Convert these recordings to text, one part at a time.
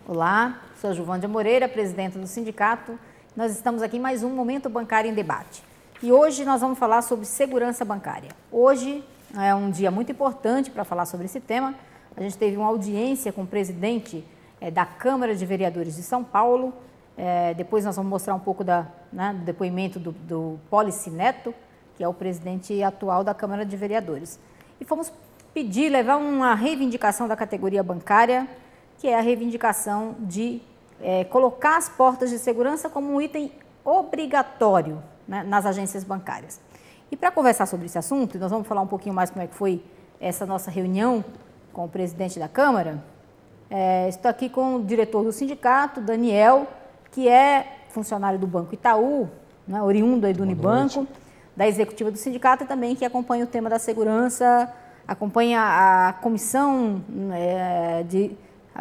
Olá, sou a Juvândia Moreira, presidenta do sindicato. Nós estamos aqui em mais um Momento Bancário em Debate. E hoje nós vamos falar sobre segurança bancária. Hoje é um dia muito importante para falar sobre esse tema. A gente teve uma audiência com o presidente da Câmara de Vereadores de São Paulo. Depois nós vamos mostrar um pouco do depoimento do Polici Neto, que é o presidente atual da Câmara de Vereadores. E fomos levar uma reivindicação da categoria bancária, que é a reivindicação de colocar as portas de segurança como um item obrigatório, né, nas agências bancárias. E para conversar sobre esse assunto, nós vamos falar um pouquinho mais como é que foi essa nossa reunião com o presidente da Câmara. Estou aqui com o diretor do sindicato, Daniel, que é funcionário do Banco Itaú, né, oriundo aí do Unibanco, da executiva do sindicato e também que acompanha o tema da segurança, acompanha a comissão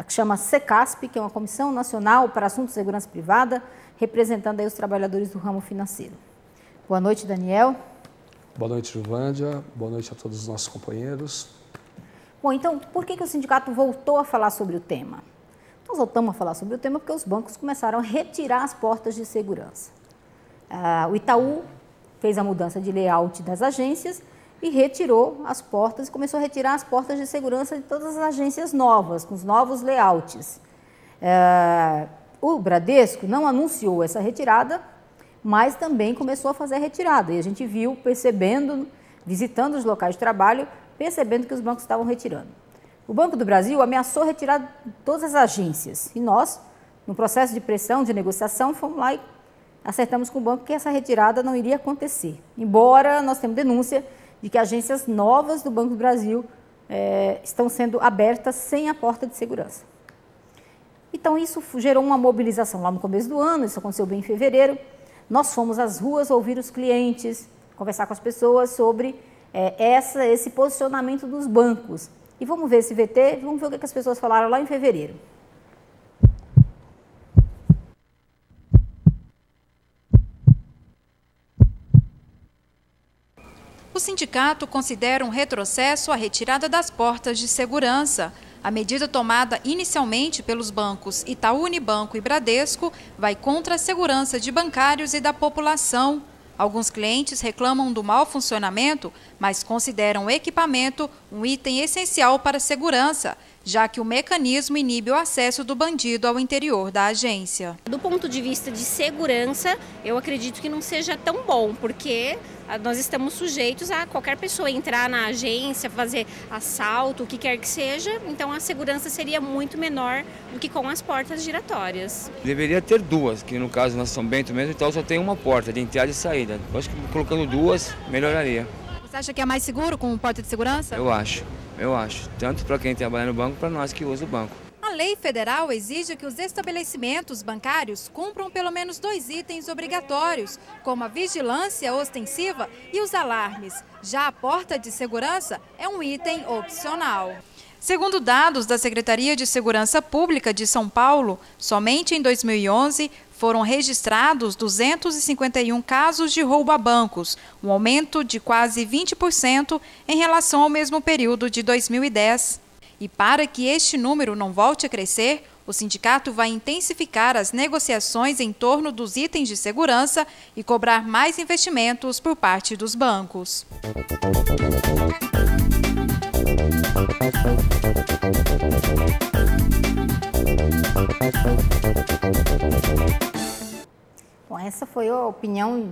que chama CECASP, que é uma Comissão Nacional para Assuntos de Segurança Privada, representando aí os trabalhadores do ramo financeiro. Boa noite, Daniel. Boa noite, Juvândia. Boa noite a todos os nossos companheiros. Bom, então, por que o sindicato voltou a falar sobre o tema? Nós voltamos a falar sobre o tema porque os bancos começaram a retirar as portas de segurança. O Itaú fez a mudança de layout das agências e retirou as portas, começou a retirar as portas de segurança de todas as agências novas, com os novos layouts. O Bradesco não anunciou essa retirada, mas também começou a fazer a retirada. E a gente viu, percebendo, visitando os locais de trabalho, percebendo que os bancos estavam retirando. O Banco do Brasil ameaçou retirar todas as agências. E nós, no processo de pressão, de negociação, fomos lá e acertamos com o banco que essa retirada não iria acontecer. Embora nós temos denúncia de que agências novas do Banco do Brasil estão sendo abertas sem a porta de segurança. Então, isso gerou uma mobilização lá no começo do ano, isso aconteceu bem em fevereiro. Nós fomos às ruas ouvir os clientes, conversar com as pessoas sobre esse posicionamento dos bancos. E vamos ver esse VT, vamos ver o que as pessoas falaram lá em fevereiro. O sindicato considera um retrocesso a retirada das portas de segurança. A medida tomada inicialmente pelos bancos Itaú, Unibanco e Bradesco vai contra a segurança de bancários e da população. Alguns clientes reclamam do mau funcionamento, mas consideram o equipamento um item essencial para a segurança, já que o mecanismo inibe o acesso do bandido ao interior da agência. Do ponto de vista de segurança, eu acredito que não seja tão bom, porque nós estamos sujeitos a qualquer pessoa entrar na agência, fazer assalto, o que quer que seja, então a segurança seria muito menor do que com as portas giratórias. Deveria ter duas, que no caso nós São Bento mesmo, então só tem uma porta de entrada e saída. Eu acho que colocando duas melhoraria. Você acha que é mais seguro com porta de segurança? Eu acho. Tanto para quem trabalha no banco, para nós que usa o banco. A lei federal exige que os estabelecimentos bancários cumpram pelo menos 2 itens obrigatórios, como a vigilância ostensiva e os alarmes. Já a porta de segurança é um item opcional. Segundo dados da Secretaria de Segurança Pública de São Paulo, somente em 2011 foram registrados 251 casos de roubo a bancos, um aumento de quase 20% em relação ao mesmo período de 2010. E para que este número não volte a crescer, o sindicato vai intensificar as negociações em torno dos itens de segurança e cobrar mais investimentos por parte dos bancos. Bom, essa foi a opinião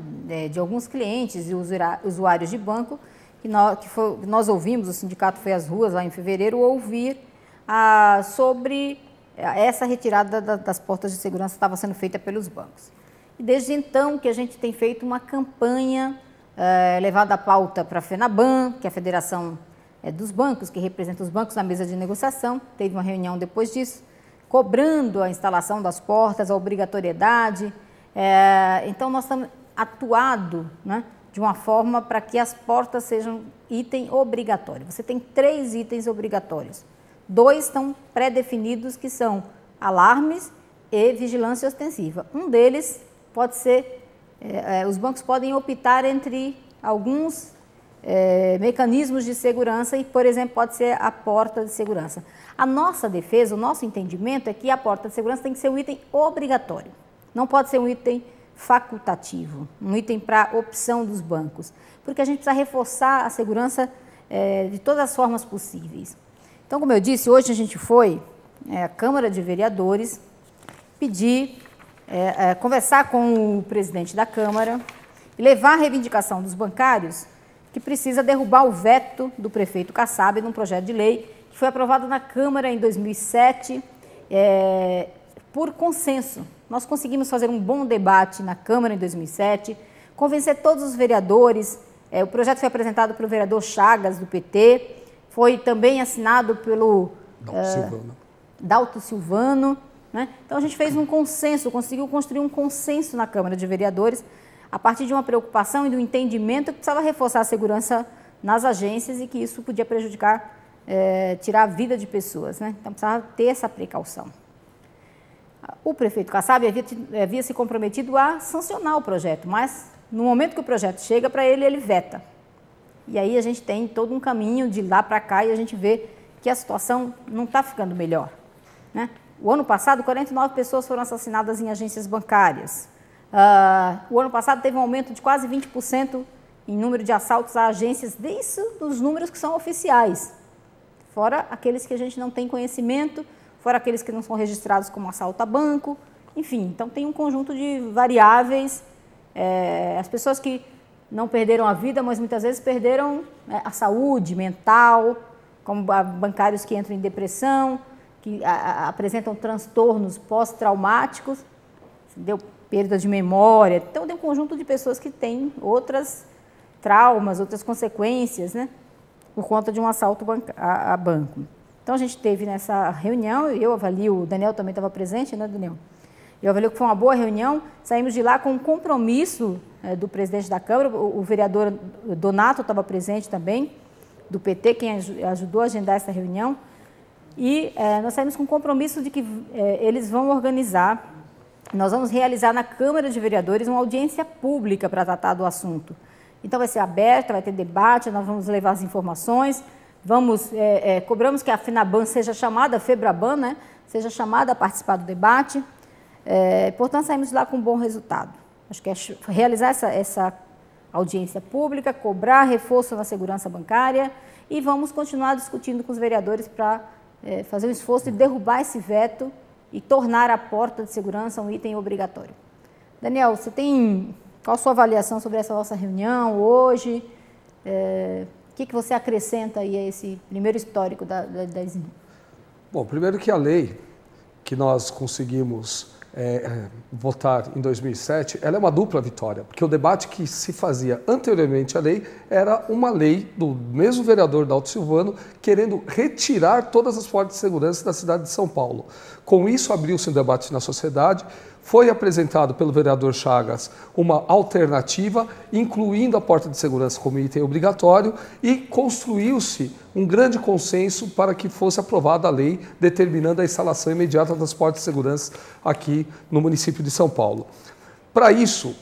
de alguns clientes e usuários de banco que nós ouvimos. O sindicato foi às ruas lá em fevereiro ouvir sobre essa retirada das portas de segurança que estava sendo feita pelos bancos. E desde então que a gente tem feito uma campanha levada à pauta para a FENABAN, que é a Federação dos Bancos, que representa os bancos na mesa de negociação. Teve uma reunião depois disso, cobrando a instalação das portas, a obrigatoriedade. Então, nós estamos atuando, né, de uma forma para que as portas sejam item obrigatório. Você tem 3 itens obrigatórios. 2 estão pré-definidos, que são alarmes e vigilância ostensiva. Um deles pode ser os bancos podem optar entre alguns mecanismos de segurança e, por exemplo, pode ser a porta de segurança. A nossa defesa, o nosso entendimento é que a porta de segurança tem que ser um item obrigatório, não pode ser um item facultativo, um item para opção dos bancos, porque a gente precisa reforçar a segurança de todas as formas possíveis. Então, como eu disse, hoje a gente foi à Câmara de Vereadores pedir, conversar com o presidente da Câmara e levar a reivindicação dos bancários que precisa derrubar o veto do prefeito Kassab num projeto de lei que foi aprovado na Câmara em 2007 por consenso. Nós conseguimos fazer um bom debate na Câmara em 2007, convencer todos os vereadores. O projeto foi apresentado pelo vereador Chagas, do PT, foi também assinado pelo Dalto Silvano, né? Então a gente fez um consenso, conseguiu construir um consenso na Câmara de Vereadores, a partir de uma preocupação e do entendimento que precisava reforçar a segurança nas agências e que isso podia prejudicar, tirar a vida de pessoas, né? Então precisava ter essa precaução. O prefeito Kassab havia se comprometido a sancionar o projeto, mas no momento que o projeto chega para ele, ele veta. E aí a gente tem todo um caminho de lá para cá e a gente vê que a situação não está ficando melhor, né? O ano passado, 49 pessoas foram assassinadas em agências bancárias. O ano passado teve um aumento de quase 20% em número de assaltos a agências, desde os números que são oficiais, fora aqueles que a gente não tem conhecimento, fora aqueles que não são registrados como assalto a banco, enfim, então tem um conjunto de variáveis. As pessoas que não perderam a vida, mas muitas vezes perderam a saúde mental, como bancários que entram em depressão, que apresentam transtornos pós-traumáticos, deu perda de memória. Então, tem um conjunto de pessoas que têm outras traumas, outras consequências, né, por conta de um assalto a banco. Então, a gente teve nessa reunião, eu avalio, o Daniel também estava presente, né, Daniel? Eu avalio que foi uma boa reunião, saímos de lá com um compromisso do presidente da Câmara, o vereador Donato estava presente também, do PT, quem ajudou a agendar essa reunião, e nós saímos com um compromisso de que eles vão organizar, nós vamos realizar na Câmara de Vereadores uma audiência pública para tratar do assunto. Então vai ser aberta, vai ter debate, nós vamos levar as informações, cobramos que a FENABAN seja chamada, a FEBRABAN, né, seja chamada a participar do debate. Portanto, saímos lá com um bom resultado. Acho que é realizar essa audiência pública, cobrar reforço na segurança bancária e vamos continuar discutindo com os vereadores para fazer um esforço de derrubar esse veto e tornar a porta de segurança um item obrigatório. Daniel, qual a sua avaliação sobre essa nossa reunião hoje? O que você acrescenta aí a esse primeiro histórico da ISIM? Bom, primeiro que a lei que nós conseguimos votar em 2007, ela é uma dupla vitória, porque o debate que se fazia anteriormente à lei era uma lei do mesmo vereador Dalto Silvano querendo retirar todas as portas de segurança da cidade de São Paulo. Com isso, abriu-se um debate na sociedade, foi apresentado pelo vereador Chagas uma alternativa, incluindo a porta de segurança como item obrigatório, e construiu-se um grande consenso para que fosse aprovada a lei determinando a instalação imediata das portas de segurança aqui no município de São Paulo. Para isso,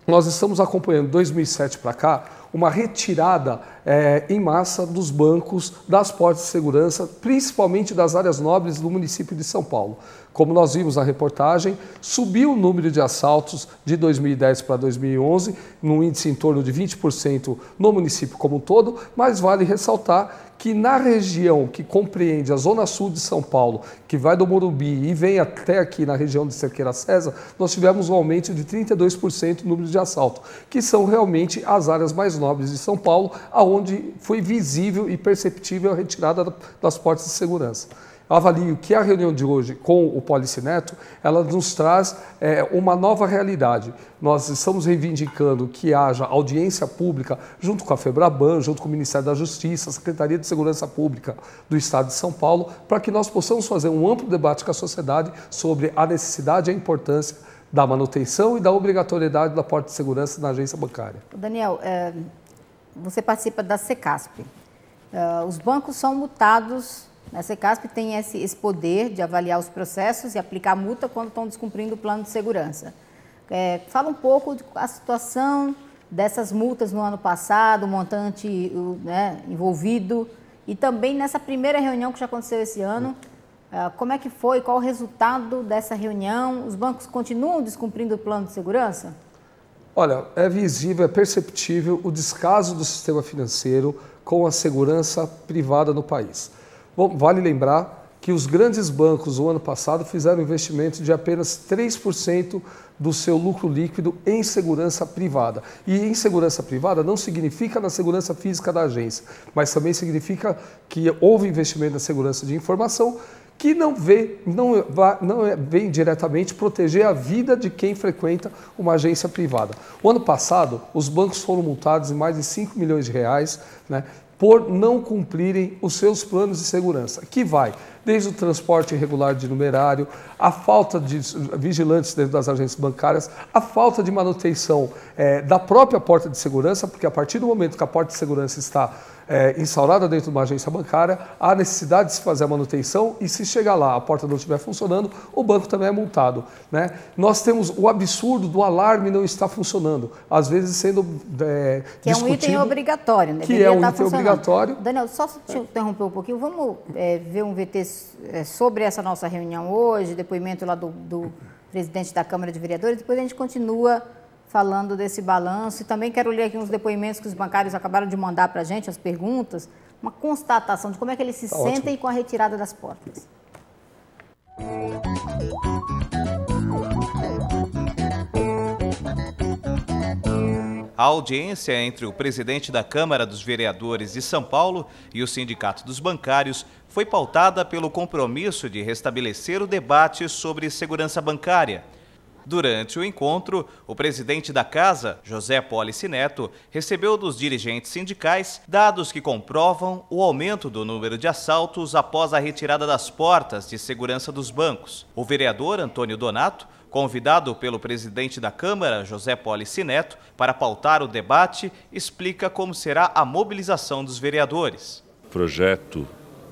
nós estamos acompanhando, 2007 para cá, uma retirada em massa dos bancos das portas de segurança, principalmente das áreas nobres do município de São Paulo. Como nós vimos na reportagem, subiu o número de assaltos de 2010 para 2011, num índice em torno de 20% no município como um todo, mas vale ressaltar que na região que compreende a zona sul de São Paulo, que vai do Morumbi e vem até aqui na região de Cerqueira César, nós tivemos um aumento de 32% no número de assaltos, que são realmente as áreas mais nobres de São Paulo, aonde foi visível e perceptível a retirada das portas de segurança. Eu avalio que a reunião de hoje com o Policineto, ela nos traz uma nova realidade. Nós estamos reivindicando que haja audiência pública junto com a FEBRABAN, junto com o Ministério da Justiça, a Secretaria de Segurança Pública do Estado de São Paulo, para que nós possamos fazer um amplo debate com a sociedade sobre a necessidade e a importância da manutenção e da obrigatoriedade da porta de segurança na agência bancária. Daniel, você participa da Secasp. Os bancos são multados. A Secasp tem esse poder de avaliar os processos e aplicar multa quando estão descumprindo o plano de segurança. Fala um pouco da situação dessas multas no ano passado, o montante envolvido, e também nessa primeira reunião que já aconteceu esse ano. Como é que foi? Qual o resultado dessa reunião? Os bancos continuam descumprindo o plano de segurança? Olha, é visível, é perceptível o descaso do sistema financeiro com a segurança privada no país. Bom, vale lembrar que os grandes bancos, no ano passado, fizeram um investimento de apenas 3% do seu lucro líquido em segurança privada. E em segurança privada não significa na segurança física da agência, mas também significa que houve investimento na segurança de informação, que não vem diretamente proteger a vida de quem frequenta uma agência privada. O ano passado, os bancos foram multados em mais de 5 milhões de reais, né, por não cumprirem os seus planos de segurança, que vai desde o transporte irregular de numerário, a falta de vigilantes dentro das agências bancárias, a falta de manutenção da própria porta de segurança, porque a partir do momento que a porta de segurança está instaurada dentro de uma agência bancária, há necessidade de se fazer a manutenção e se chegar lá, a porta não estiver funcionando, o banco também é multado, né? Nós temos o absurdo do alarme não estar funcionando, às vezes sendo que é um item obrigatório, né? Que é um item obrigatório. Daniel, só te interromper um pouquinho, vamos ver um VT sobre essa nossa reunião hoje, depoimento lá do presidente da Câmara de Vereadores, depois a gente continua falando desse balanço, e também quero ler aqui uns depoimentos que os bancários acabaram de mandar para a gente, as perguntas, uma constatação de como é que eles se sentem com a retirada das portas. A audiência entre o presidente da Câmara dos Vereadores de São Paulo e o Sindicato dos Bancários foi pautada pelo compromisso de restabelecer o debate sobre segurança bancária. Durante o encontro, o presidente da Casa, José Polici Neto, recebeu dos dirigentes sindicais dados que comprovam o aumento do número de assaltos após a retirada das portas de segurança dos bancos. O vereador Antônio Donato, convidado pelo presidente da Câmara, José Polici Neto, para pautar o debate, explica como será a mobilização dos vereadores. O projeto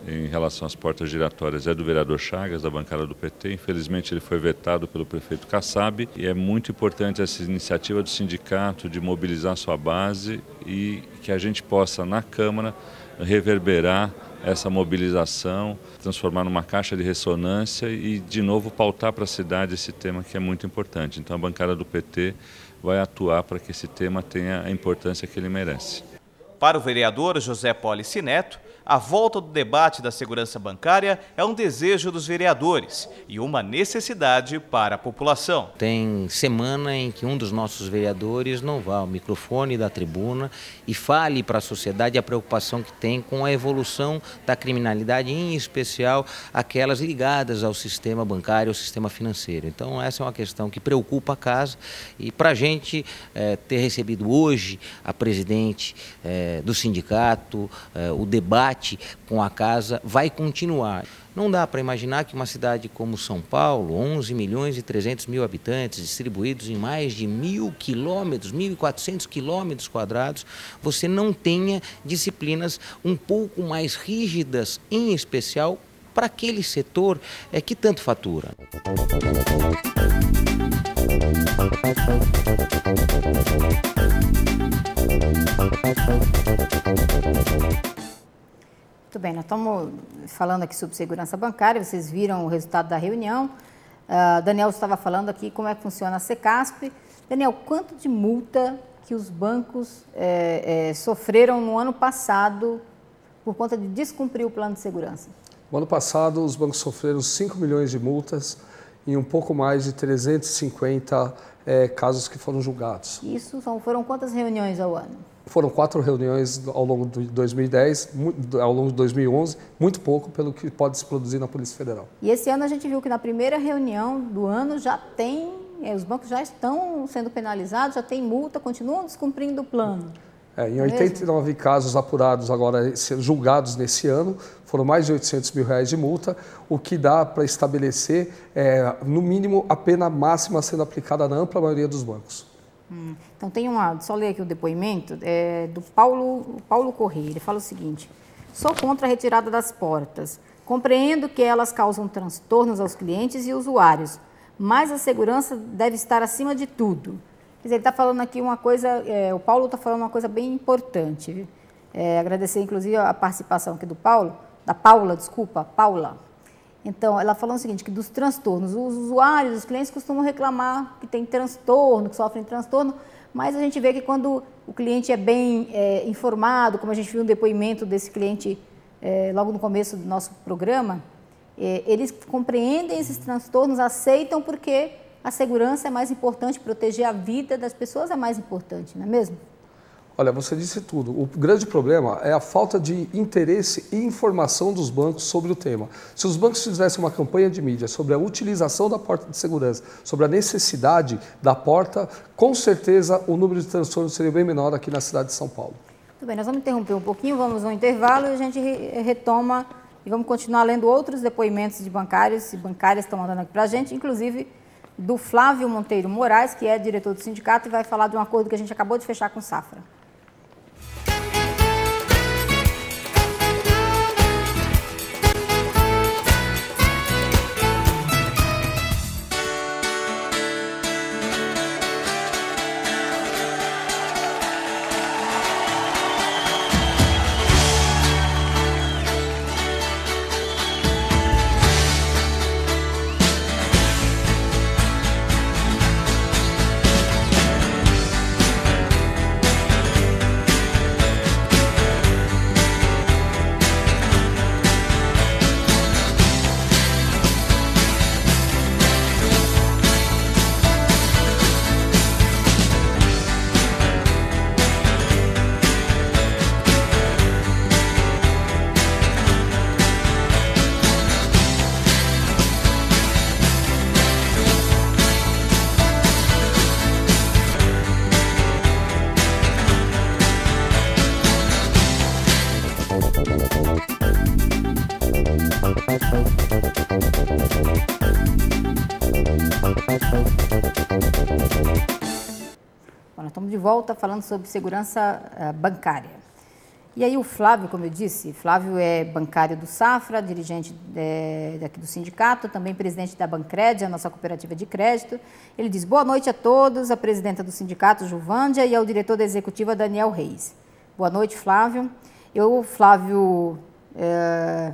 em relação às portas giratórias é do vereador Chagas, da bancada do PT. Infelizmente ele foi vetado pelo prefeito Kassab, e é muito importante essa iniciativa do sindicato de mobilizar sua base e que a gente possa, na Câmara, reverberar essa mobilização, transformar numa caixa de ressonância e, de novo, pautar para a cidade esse tema que é muito importante. Então a bancada do PT vai atuar para que esse tema tenha a importância que ele merece. Para o vereador José Polici Neto, a volta do debate da segurança bancária é um desejo dos vereadores e uma necessidade para a população. Tem semana em que um dos nossos vereadores não vá ao microfone da tribuna e fale para a sociedade a preocupação que tem com a evolução da criminalidade, em especial aquelas ligadas ao sistema bancário, ao sistema financeiro. Então essa é uma questão que preocupa a casa, e para a gente ter recebido hoje a presidente do sindicato, o debate com a casa vai continuar. Não dá para imaginar que uma cidade como São Paulo, 11 milhões e 300 mil habitantes, distribuídos em mais de 1.000 quilômetros, 1.400 quilômetros quadrados, você não tenha disciplinas um pouco mais rígidas, em especial para aquele setor que tanto fatura. Muito bem, nós estamos falando aqui sobre segurança bancária, vocês viram o resultado da reunião. Daniel estava falando aqui como é que funciona a Secasp. Daniel, quanto de multa que os bancos sofreram no ano passado por conta de descumprir o plano de segurança? No ano passado, os bancos sofreram 5 milhões de multas e um pouco mais de 350 casos que foram julgados. Isso foram quantas reuniões ao ano? Foram 4 reuniões ao longo de 2010, ao longo de 2011, muito pouco pelo que pode se produzir na Polícia Federal. E esse ano a gente viu que na primeira reunião do ano já tem, os bancos já estão sendo penalizados, já tem multa, continuam descumprindo o plano. Em 89 casos apurados agora, julgados nesse ano, foram mais de R$800 mil de multa, o que dá para estabelecer, no mínimo, a pena máxima sendo aplicada na ampla maioria dos bancos. Então tem só ler aqui o depoimento do Paulo Correia. Ele fala o seguinte: sou contra a retirada das portas. Compreendo que elas causam transtornos aos clientes e usuários, mas a segurança deve estar acima de tudo. Quer dizer, ele está falando aqui uma coisa, o Paulo está falando uma coisa bem importante. Agradecer, inclusive, a participação aqui da Paula. Então, ela falou o seguinte, que dos transtornos, os usuários, os clientes costumam reclamar que tem transtorno, que sofrem transtorno, mas a gente vê que quando o cliente é bem informado, como a gente viu no depoimento desse cliente logo no começo do nosso programa, eles compreendem esses transtornos, aceitam porque a segurança é mais importante, proteger a vida das pessoas é mais importante, não é mesmo? Olha, você disse tudo. O grande problema é a falta de interesse e informação dos bancos sobre o tema. Se os bancos fizessem uma campanha de mídia sobre a utilização da porta de segurança, sobre a necessidade da porta, com certeza o número de transtornos seria bem menor aqui na cidade de São Paulo. Muito bem, nós vamos interromper um pouquinho, vamos ao intervalo e a gente retoma e vamos continuar lendo outros depoimentos de bancários e bancárias que estão mandando aqui para a gente, inclusive do Flávio Monteiro Moraes, que é diretor do sindicato e vai falar de um acordo que a gente acabou de fechar com o Safra. Bom, nós estamos de volta falando sobre segurança bancária. E aí o Flávio, como eu disse, Flávio é bancário do Safra, dirigente daqui do sindicato, também presidente da Bancred, a nossa cooperativa de crédito. Ele diz, boa noite a todos, a presidenta do sindicato, Juvândia, e ao diretor da executiva, Daniel Reis. Boa noite, Flávio. Flávio,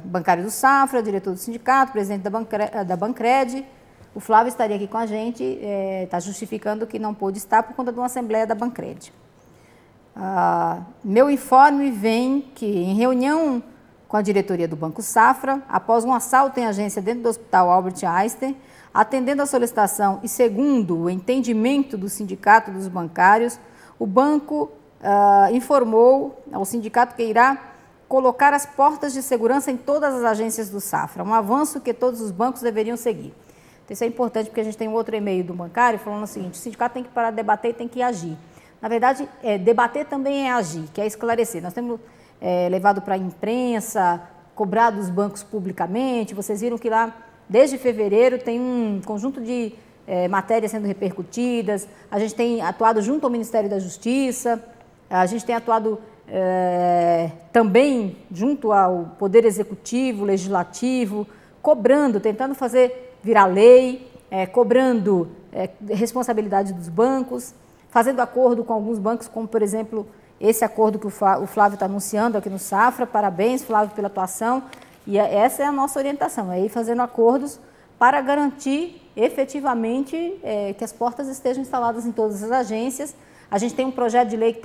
bancário do Safra, diretor do sindicato, presidente da Bancred. O Flávio estaria aqui com a gente, está justificando que não pôde estar por conta de uma assembleia da Bancred. Meu informe vem que, em reunião com a diretoria do Banco Safra, após um assalto em agência dentro do Hospital Albert Einstein, atendendo à solicitação e segundo o entendimento do sindicato dos bancários, o banco informou ao sindicato que irá colocar as portas de segurança em todas as agências do Safra, um avanço que todos os bancos deveriam seguir. Então, isso é importante porque a gente tem um outro e-mail do bancário falando o seguinte, o sindicato tem que parar de debater e tem que agir. Na verdade, debater também é agir, que é esclarecer. Nós temos levado para a imprensa, cobrado os bancos publicamente, vocês viram que lá, desde fevereiro, tem um conjunto de matérias sendo repercutidas, a gente tem atuado junto ao Ministério da Justiça, a gente tem atuado também junto ao Poder Executivo, Legislativo, cobrando, tentando fazer virar lei, cobrando responsabilidade dos bancos, fazendo acordo com alguns bancos, como, por exemplo, esse acordo que o Flávio está anunciando aqui no Safra. Parabéns, Flávio, pela atuação. E essa é a nossa orientação, é ir fazendo acordos para garantir efetivamente que as portas estejam instaladas em todas as agências. A gente tem um projeto de lei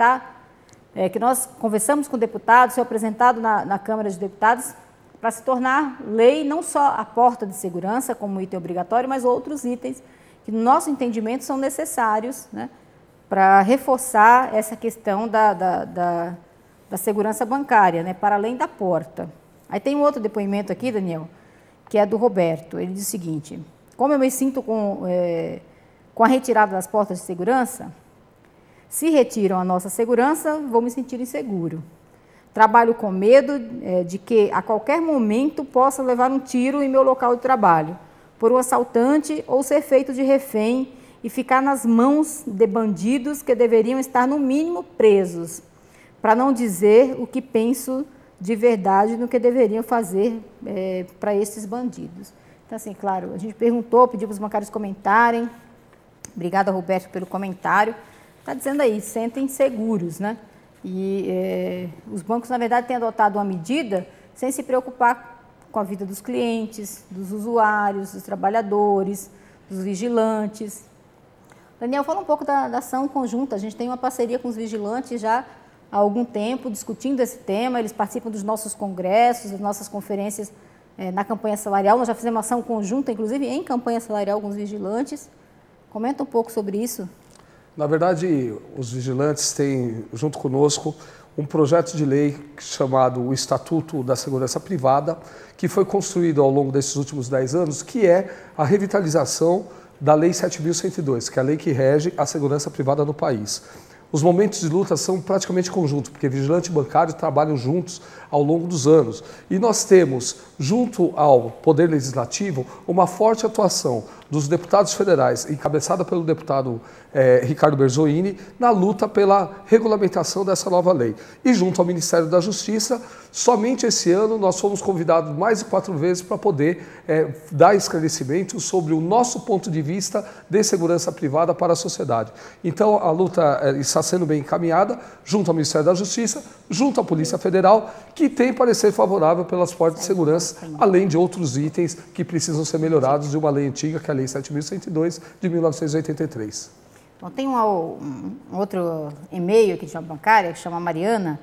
que nós conversamos com deputados, foi apresentado na Câmara de Deputados, para se tornar lei não só a porta de segurança como item obrigatório, mas outros itens que, no nosso entendimento, são necessários, né, para reforçar essa questão da segurança bancária, né, para além da porta. Aí tem um outro depoimento aqui, Daniel, que é do Roberto. Ele diz o seguinte, como eu me sinto com a retirada das portas de segurança, se retiram a nossa segurança, vou me sentir inseguro. Trabalho com medo de que a qualquer momento possa levar um tiro em meu local de trabalho, por um assaltante ou ser feito de refém e ficar nas mãos de bandidos que deveriam estar no mínimo presos, para não dizer o que penso de verdade no que deveriam fazer para esses bandidos. Então, assim, claro, a gente perguntou, pediu para os bancários comentarem. Obrigada, Roberto, pelo comentário. Está dizendo aí, sentem seguros, né? E os bancos, na verdade, têm adotado uma medida sem se preocupar com a vida dos clientes, dos usuários, dos trabalhadores, dos vigilantes. Daniel, fala um pouco da ação conjunta. A gente tem uma parceria com os vigilantes já há algum tempo, discutindo esse tema. Eles participam dos nossos congressos, das nossas conferências na campanha salarial. Nós já fizemos uma ação conjunta, inclusive em campanha salarial com os vigilantes. Comenta um pouco sobre isso. Na verdade, os vigilantes têm, junto conosco, um projeto de lei chamado o Estatuto da Segurança Privada, que foi construído ao longo desses últimos 10 anos, que é a revitalização da Lei 7.102, que é a lei que rege a segurança privada no país. Os momentos de luta são praticamente conjuntos, porque vigilante e bancário trabalham juntos ao longo dos anos. E nós temos, junto ao Poder Legislativo, uma forte atuação dos deputados federais, encabeçada pelo deputado Ricardo Berzoini, na luta pela regulamentação dessa nova lei. E junto ao Ministério da Justiça, somente esse ano nós fomos convidados mais de 4 vezes para poder dar esclarecimentos sobre o nosso ponto de vista de segurança privada para a sociedade. Então a luta está sendo bem encaminhada, junto ao Ministério da Justiça, junto à Polícia Federal, que tem parecer favorável pelas forças de segurança, além de outros itens que precisam ser melhorados de uma lei antiga, que é a Lei 7.102 de 1983. Então, tem um outro e-mail aqui de uma bancária, que chama Mariana.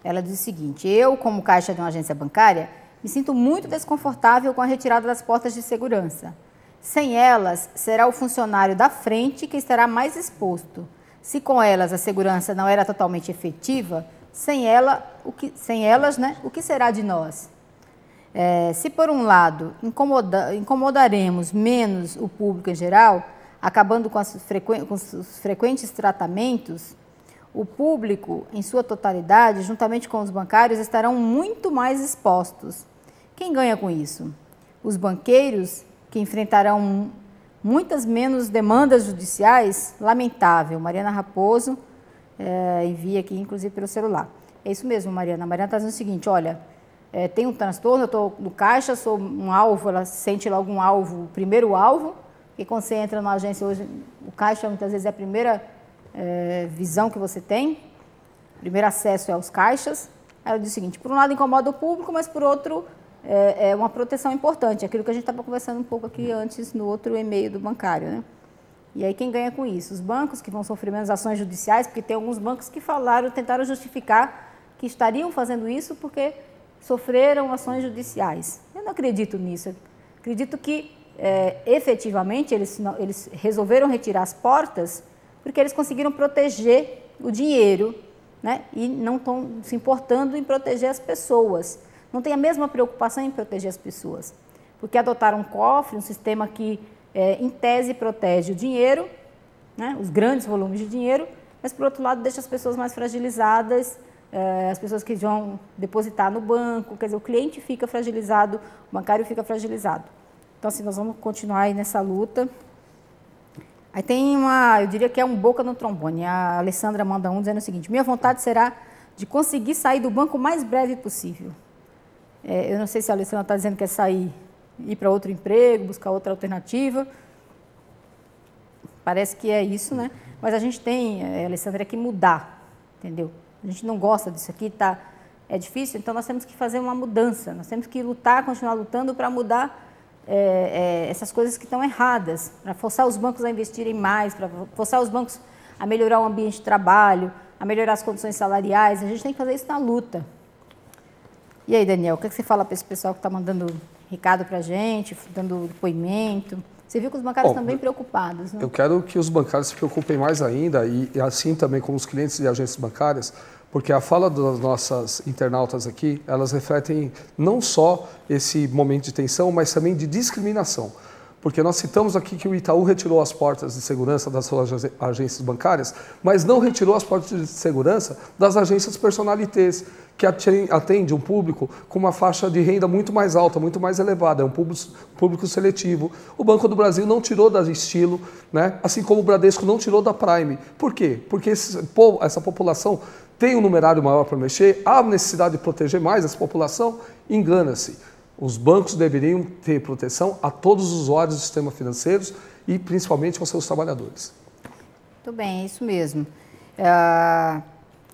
Ela diz o seguinte: eu, como caixa de uma agência bancária, me sinto muito desconfortável com a retirada das portas de segurança. Sem elas, será o funcionário da frente que estará mais exposto. Se com elas a segurança não era totalmente efetiva, sem elas, o que será de nós? Se por um lado incomodaremos menos o público em geral, acabando com os frequentes tratamentos, o público, em sua totalidade, juntamente com os bancários, estarão muito mais expostos. Quem ganha com isso? Os banqueiros, que enfrentarão muitas menos demandas judiciais? Lamentável. Mariana Raposo envia aqui, inclusive, pelo celular. É isso mesmo, Mariana. A Mariana está dizendo o seguinte: olha, tem um transtorno, eu estou no caixa, sou um alvo, ela sente logo um alvo, o primeiro alvo, e quando você entra na agência hoje, o caixa muitas vezes é a primeira visão que você tem, o primeiro acesso é aos caixas. Ela diz o seguinte: por um lado incomoda o público, mas por outro é uma proteção importante, aquilo que a gente estava conversando um pouco aqui antes no outro e-mail do bancário, né? E aí quem ganha com isso? Os bancos, que vão sofrer menos ações judiciais, porque tem alguns bancos que tentaram justificar que estariam fazendo isso porque sofreram ações judiciais. Eu não acredito nisso. Acredito que efetivamente eles resolveram retirar as portas porque eles conseguiram proteger o dinheiro, né? E não estão se importando em proteger as pessoas. Não tem a mesma preocupação em proteger as pessoas, porque adotaram um cofre, um sistema que, em tese, protege o dinheiro, né? Os grandes volumes de dinheiro, mas, por outro lado, deixa as pessoas mais fragilizadas, as pessoas que vão depositar no banco, quer dizer, o cliente fica fragilizado, o bancário fica fragilizado. Então, assim, nós vamos continuar aí nessa luta. Aí tem eu diria que é um boca no trombone. A Alessandra manda dizendo o seguinte: minha vontade será de conseguir sair do banco o mais breve possível. Eu não sei se a Alessandra está dizendo que quer ir para outro emprego, buscar outra alternativa. Parece que é isso, né? Mas a gente tem, Alessandra, que mudar, entendeu? A gente não gosta disso aqui, é difícil, então nós temos que fazer uma mudança. Nós temos que lutar, continuar lutando para mudar essas coisas que estão erradas, para forçar os bancos a investirem mais, para forçar os bancos a melhorar o ambiente de trabalho, a melhorar as condições salariais. A gente tem que fazer isso na luta. E aí, Daniel, o que você fala para esse pessoal que está mandando recado para a gente, dando depoimento? Você viu que os bancários estão bem preocupados, né? Eu quero que os bancários se preocupem mais ainda, e assim também como os clientes de agências bancárias, porque a fala das nossas internautas aqui, elas refletem não só esse momento de tensão, mas também de discriminação. Porque nós citamos aqui que o Itaú retirou as portas de segurança das suas agências bancárias, mas não retirou as portas de segurança das agências personalités, que atende um público com uma faixa de renda muito mais alta, muito mais elevada, é um público seletivo. O Banco do Brasil não tirou da Estilo, né? Assim como o Bradesco não tirou da Prime. Por quê? Porque essa população tem um numerário maior para mexer, há necessidade de proteger mais essa população, engana-se. Os bancos deveriam ter proteção a todos os usuários do sistema financeiro e principalmente aos seus trabalhadores. Muito bem, é isso mesmo.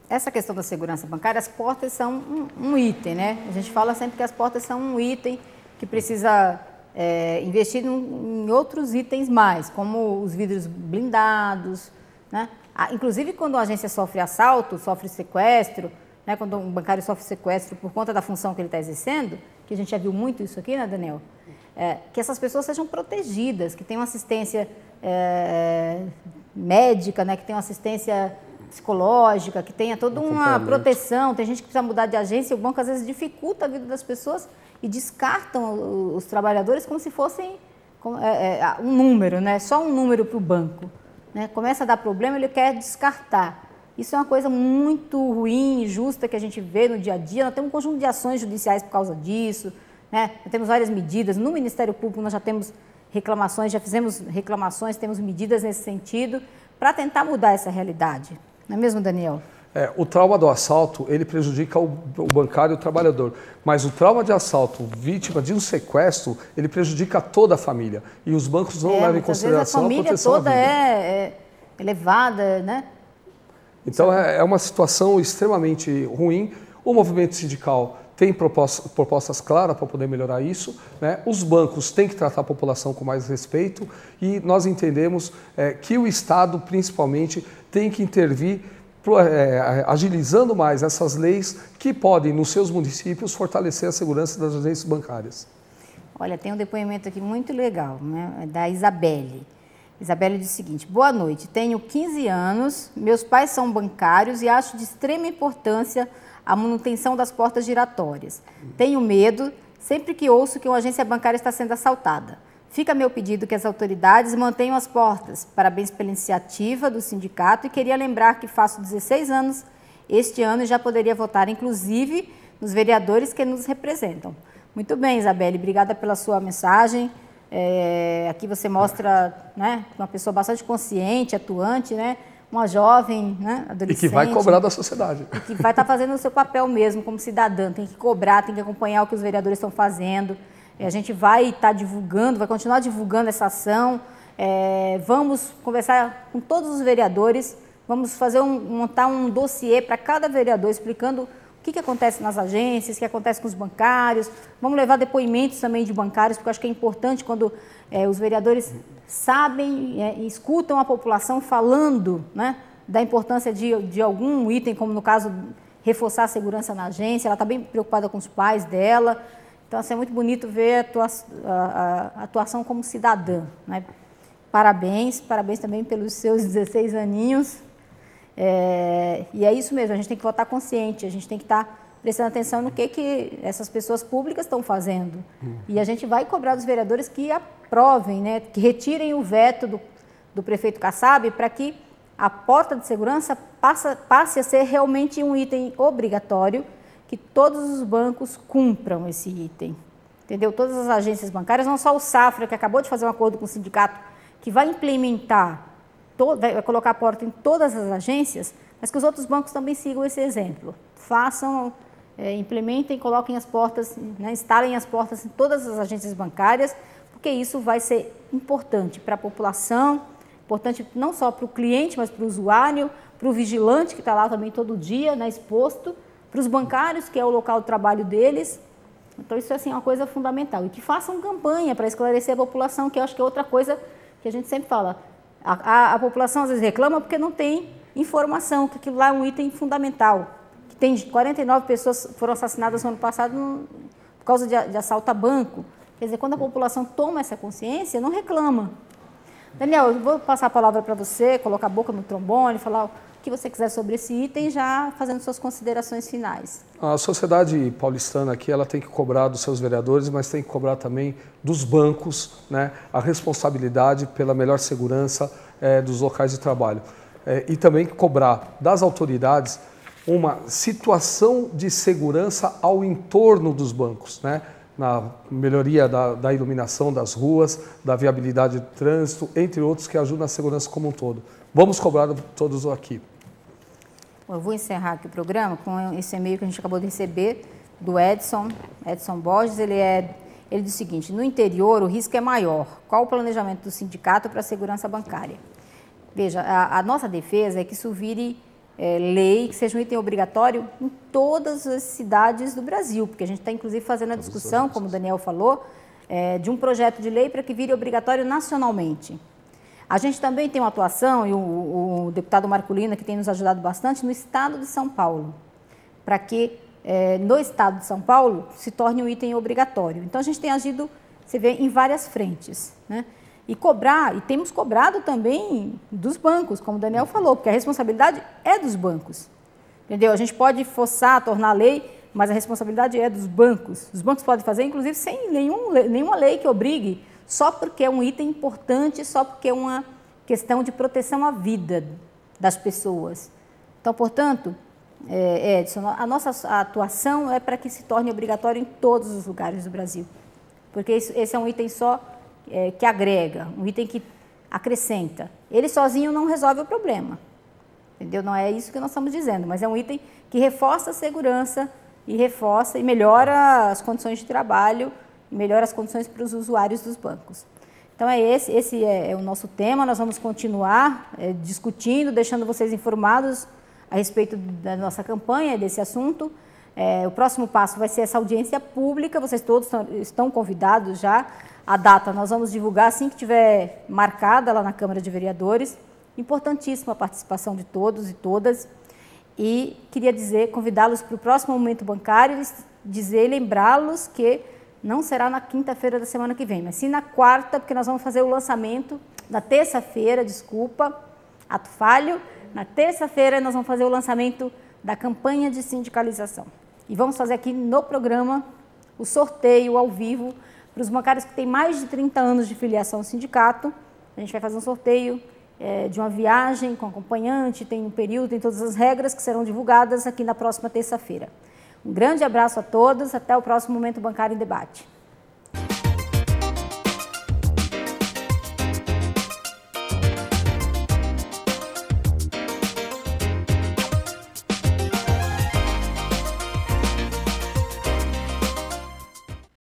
Essa questão da segurança bancária, as portas são um item, né? A gente fala sempre que as portas são um item que precisa investir em outros itens mais, como os vidros blindados, né? Inclusive, quando a agência sofre assalto, sofre sequestro, né? Quando um bancário sofre sequestro por conta da função que ele está exercendo, que a gente já viu muito isso aqui, né, Daniel? Que essas pessoas sejam protegidas, que tenham assistência médica, né? Que tenham assistência psicológica, que tenha toda uma proteção. Tem gente que precisa mudar de agência, o banco às vezes dificulta a vida das pessoas e descartam os trabalhadores como se fossem um número, né? Só um número para o banco, né? Começa a dar problema, ele quer descartar. Isso é uma coisa muito ruim, injusta, que a gente vê no dia a dia. Nós temos um conjunto de ações judiciais por causa disso, né? Nós temos várias medidas. No Ministério Público nós já temos reclamações, já fizemos reclamações, temos medidas nesse sentido para tentar mudar essa realidade. Não é mesmo, Daniel? O trauma do assalto, ele prejudica o bancário e o trabalhador. Mas o trauma de assalto, vítima de um sequestro, ele prejudica toda a família. E os bancos não levam em consideração a proteção à vida. A família toda é elevada, né? Então é uma situação extremamente ruim. O movimento sindical tem propostas claras para poder melhorar isso, né? Os bancos têm que tratar a população com mais respeito e nós entendemos que o Estado, principalmente, tem que intervir agilizando mais essas leis que podem, nos seus municípios, fortalecer a segurança das agências bancárias. Olha, tem um depoimento aqui muito legal, né? Da Isabelle. Isabelle diz o seguinte: boa noite, tenho 15 anos, meus pais são bancários e acho de extrema importância a manutenção das portas giratórias. Tenho medo sempre que ouço que uma agência bancária está sendo assaltada. Fica meu pedido que as autoridades mantenham as portas. Parabéns pela iniciativa do sindicato e queria lembrar que faço 16 anos este ano e já poderia votar, inclusive, nos vereadores que nos representam. Muito bem, Isabelle, obrigada pela sua mensagem. Aqui você mostra, né, uma pessoa bastante consciente, atuante, né, uma jovem, né, adolescente. E que vai cobrar da sociedade. E que vai estar fazendo o seu papel mesmo como cidadã. Tem que cobrar, tem que acompanhar o que os vereadores estão fazendo. A gente vai estar divulgando, vai continuar divulgando essa ação. Vamos conversar com todos os vereadores, vamos montar um dossiê para cada vereador explicando o que acontece nas agências, o que acontece com os bancários. Vamos levar depoimentos também de bancários, porque eu acho que é importante quando os vereadores sabem e escutam a população falando, né, da importância de algum item, como no caso, reforçar a segurança na agência. Ela está bem preocupada com os pais dela. Então, assim, é muito bonito ver a atuação como cidadã, né? Parabéns também pelos seus 16 aninhos. E é isso mesmo, a gente tem que votar consciente, a gente tem que estar prestando atenção no que essas pessoas públicas estão fazendo. E a gente vai cobrar dos vereadores que aprovem, né, que retirem o veto do prefeito Kassab para que a porta de segurança passe a ser realmente um item obrigatório, que todos os bancos cumpram esse item, entendeu? Todas as agências bancárias, não só o Safra, que acabou de fazer um acordo com o sindicato, que vai implementar, vai colocar a porta em todas as agências, mas que os outros bancos também sigam esse exemplo. Façam, implementem, coloquem as portas, né, instalem as portas em todas as agências bancárias, porque isso vai ser importante para a população, importante não só para o cliente, mas para o usuário, para o vigilante que está lá também todo dia, né, exposto, para os bancários, que é o local de trabalho deles. Então, isso é assim, uma coisa fundamental. E que façam campanha para esclarecer a população, que eu acho que é outra coisa que a gente sempre fala. A população às vezes reclama porque não tem informação, que aquilo lá é um item fundamental. Que tem 49 pessoas que foram assassinadas no ano passado por causa de assalto a banco. Quer dizer, quando a população toma essa consciência, não reclama. Daniel, eu vou passar a palavra para você, colocar a boca no trombone, falar o que você quiser sobre esse item, já fazendo suas considerações finais. A sociedade paulistana aqui, ela tem que cobrar dos seus vereadores, mas tem que cobrar também dos bancos, né, a responsabilidade pela melhor segurança dos locais de trabalho. E também cobrar das autoridades uma situação de segurança ao entorno dos bancos, né, na melhoria da iluminação das ruas, da viabilidade do trânsito, entre outros que ajudam na segurança como um todo. Vamos cobrar todos aqui. Eu vou encerrar aqui o programa com esse e-mail que a gente acabou de receber do Edson Borges, ele diz o seguinte: no interior o risco é maior. Qual o planejamento do sindicato para a segurança bancária? Veja, a nossa defesa é que isso vire lei, que seja um item obrigatório em todas as cidades do Brasil, porque a gente está inclusive fazendo a discussão, como o Daniel falou, de um projeto de lei para que vire obrigatório nacionalmente. A gente também tem uma atuação, e o deputado Marculino, que tem nos ajudado bastante, no estado de São Paulo, para que no estado de São Paulo se torne um item obrigatório. Então, a gente tem agido, você vê, em várias frentes, né? E temos cobrado também dos bancos, como o Daniel falou, porque a responsabilidade é dos bancos, entendeu? A gente pode forçar, tornar lei, mas a responsabilidade é dos bancos. Os bancos podem fazer, inclusive, sem nenhuma lei que obrigue, só porque é um item importante, só porque é uma questão de proteção à vida das pessoas. Então, portanto, Edson, a nossa atuação é para que se torne obrigatório em todos os lugares do Brasil, porque esse é um item só que agrega, um item que acrescenta. Ele sozinho não resolve o problema, entendeu? Não é isso que nós estamos dizendo, mas é um item que reforça a segurança e reforça e melhora as condições de trabalho, e melhora as condições para os usuários dos bancos. Então, esse é o nosso tema. Nós vamos continuar discutindo, deixando vocês informados a respeito da nossa campanha, desse assunto. O próximo passo vai ser essa audiência pública, vocês todos estão convidados já. A data nós vamos divulgar assim que tiver marcada lá na Câmara de Vereadores. Importantíssima a participação de todos e todas. E queria convidá-los para o próximo Momento Bancário, lembrá-los que não será na quinta-feira da semana que vem, mas sim na quarta, porque nós vamos fazer o lançamento, na terça-feira, ato falho, na terça-feira nós vamos fazer o lançamento da campanha de sindicalização. E vamos fazer aqui no programa o sorteio ao vivo para os bancários que têm mais de 30 anos de filiação ao sindicato. A gente vai fazer um sorteio de uma viagem com acompanhante, tem um período, tem todas as regras que serão divulgadas aqui na próxima terça-feira. Um grande abraço a todos, até o próximo Momento Bancário em Debate.